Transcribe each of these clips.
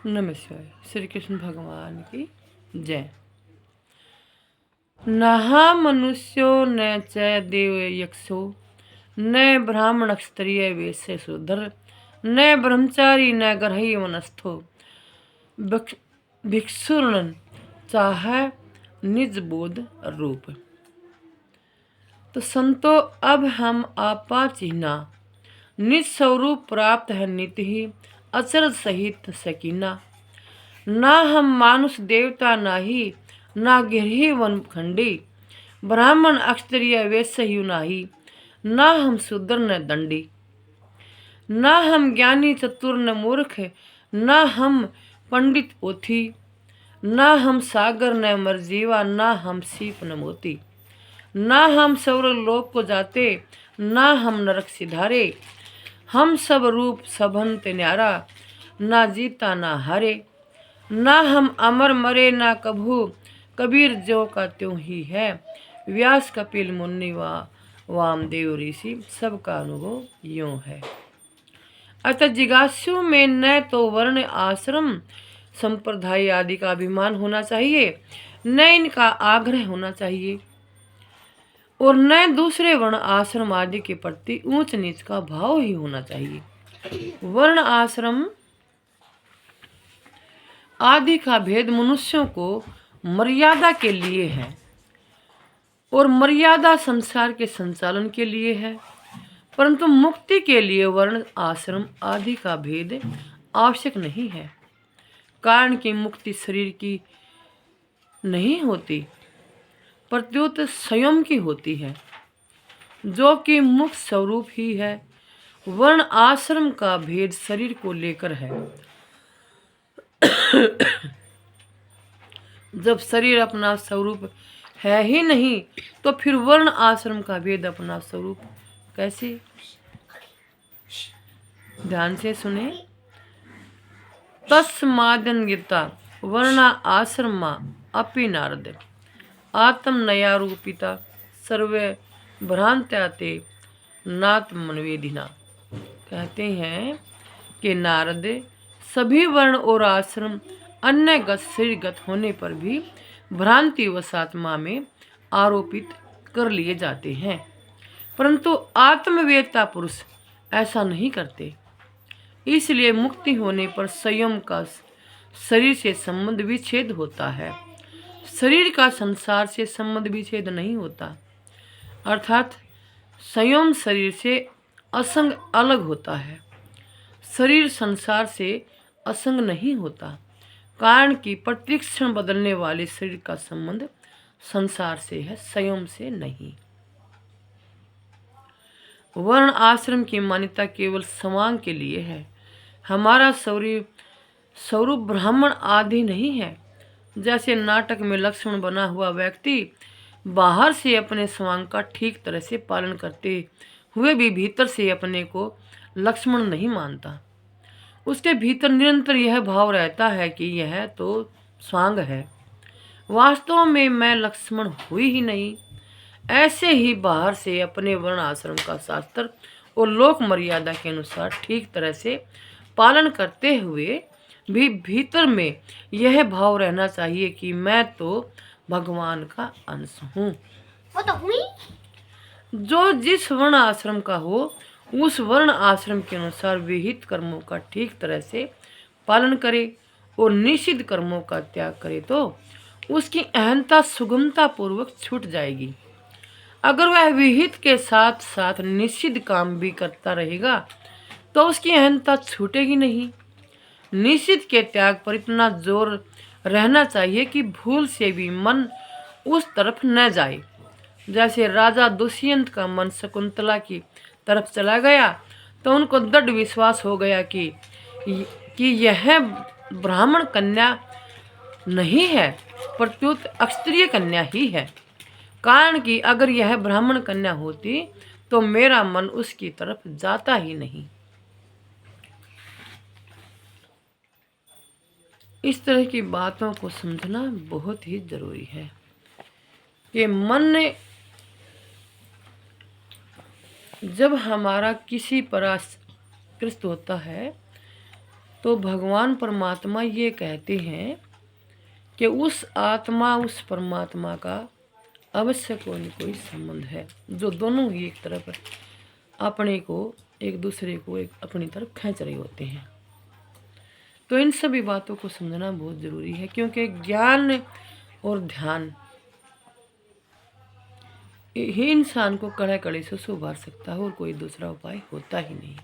नमस्कार। श्री कृष्ण भगवान की जय। नहा मनुष्यो न च देव यक्षो न ब्राह्मण क्षत्रिय वैश्य शूद्र न ब्रह्मचारी न गर्ही वनस्थो भिक्षुर्ण चाह निज बोध रूप। तो संतो अब हम आपा चिन्हा निज स्वरूप प्राप्त है नित्य ही अचरज सहित सकीना। ना हम मानुष देवता नाही ना गिरही वन खंडी ब्राह्मण अक्षत्रिय वैश्य यु नाही ना हम शूद्र न दंडी। ना हम ज्ञानी चतुर न मूर्ख ना हम पंडित पोथी ना हम सागर न मरजीवा ना हम सीप न मोती। ना हम स्वर्ग लोक को जाते ना हम नरक सिधारे हम सब रूप सबंत न्यारा ना जीता ना हारे। ना हम अमर मरे ना कभू कबीर जो का त्यों ही है व्यास कपिल मुनि वामदेव ऋषि सबका अनुभव यूं है। अतः जिज्ञासु में न तो वर्ण आश्रम संप्रदाय आदि का अभिमान होना चाहिए न इनका आग्रह होना चाहिए और न दूसरे वर्ण आश्रम आदि के प्रति ऊंच नीच का भाव ही होना चाहिए। वर्ण आश्रम आदि का भेद मनुष्यों को मर्यादा के लिए है और मर्यादा संसार के संचालन के लिए है, परंतु मुक्ति के लिए वर्ण आश्रम आदि का भेद आवश्यक नहीं है। कारण कि मुक्ति शरीर की नहीं होती प्रत्युत स्वयं की होती है जो कि मुक्त स्वरूप ही है। वर्ण आश्रम का भेद शरीर को लेकर है। जब शरीर अपना स्वरूप है ही नहीं तो फिर वर्ण आश्रम का भेद अपना स्वरूप कैसे। ध्यान से सुने। तस्मादन गीता वर्ण आश्रमा अपि नारद आत्म नया रूपिता सर्वे भ्रांत्याते नात्म मनवेदिना। कहते हैं कि नारद सभी वर्ण और आश्रम अन्यगत शरीरगत होने पर भी भ्रांति वशात्मा में आरोपित कर लिए जाते हैं, परंतु आत्मवेत्ता पुरुष ऐसा नहीं करते। इसलिए मुक्ति होने पर स्वयं का शरीर से संबंध विच्छेद होता है, शरीर का संसार से संबंध विच्छेद नहीं होता, अर्थात स्वयं शरीर से असंग अलग होता है। शरीर संसार से असंग नहीं होता, कारण कि प्रतिक्षण बदलने वाले शरीर का संबंध संसार से है, स्वयं से नहीं। वर्ण आश्रम की मान्यता केवल समांग के लिए है। हमारा स्वरूप ब्राह्मण आदि नहीं है। जैसे नाटक में लक्ष्मण बना हुआ व्यक्ति बाहर से अपने स्वांग का ठीक तरह से पालन करते हुए भी भीतर से अपने को लक्ष्मण नहीं मानता। उसके भीतर निरंतर यह भाव रहता है कि यह तो स्वांग है, वास्तव में मैं लक्ष्मण हुई ही नहीं। ऐसे ही बाहर से अपने वर्ण आश्रम का शास्त्र और लोक मर्यादा के अनुसार ठीक तरह से पालन करते हुए भी भीतर में यह भाव रहना चाहिए कि मैं तो भगवान का अंश हूँ। वो तो हुई। जो जिस वर्ण आश्रम का हो उस वर्ण आश्रम के अनुसार विहित कर्मों का ठीक तरह से पालन करे और निषिद्ध कर्मों का त्याग करे तो उसकी अहंता सुगमता पूर्वक छूट जाएगी। अगर वह विहित के साथ साथ निषिद्ध काम भी करता रहेगा तो उसकी अहंता छूटेगी नहीं। निषिद्ध के त्याग पर इतना जोर रहना चाहिए कि भूल से भी मन उस तरफ न जाए। जैसे राजा दुष्यंत का मन शकुंतला की तरफ चला गया तो उनको दृढ़ विश्वास हो गया कि यह ब्राह्मण कन्या नहीं है, प्रत्युत क्षत्रिय कन्या ही है। कारण कि अगर यह ब्राह्मण कन्या होती तो मेरा मन उसकी तरफ जाता ही नहीं। इस तरह की बातों को समझना बहुत ही जरूरी है कि मन जब हमारा किसी पर आकृष्ट होता है तो भगवान परमात्मा ये कहते हैं कि उस आत्मा उस परमात्मा का अवश्य कोई न कोई संबंध है, जो दोनों ही एक तरफ अपने को एक दूसरे को एक अपनी तरफ खींच रहे होते हैं। तो इन सभी बातों को समझना बहुत ज़रूरी है, क्योंकि ज्ञान और ध्यान ही इंसान को कड़े कड़े से सुधार सकता है, और कोई दूसरा उपाय होता ही नहीं।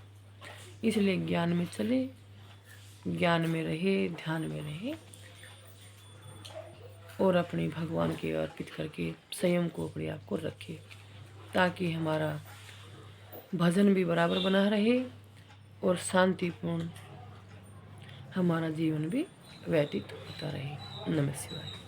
इसलिए ज्ञान में चले, ज्ञान में रहे, ध्यान में रहे, और अपने भगवान के अर्पित करके संयम को अपने आप को रखे, ताकि हमारा भजन भी बराबर बना रहे और शांतिपूर्ण हमारा जीवन भी व्यतीत होता रहे। नमः शिवाय।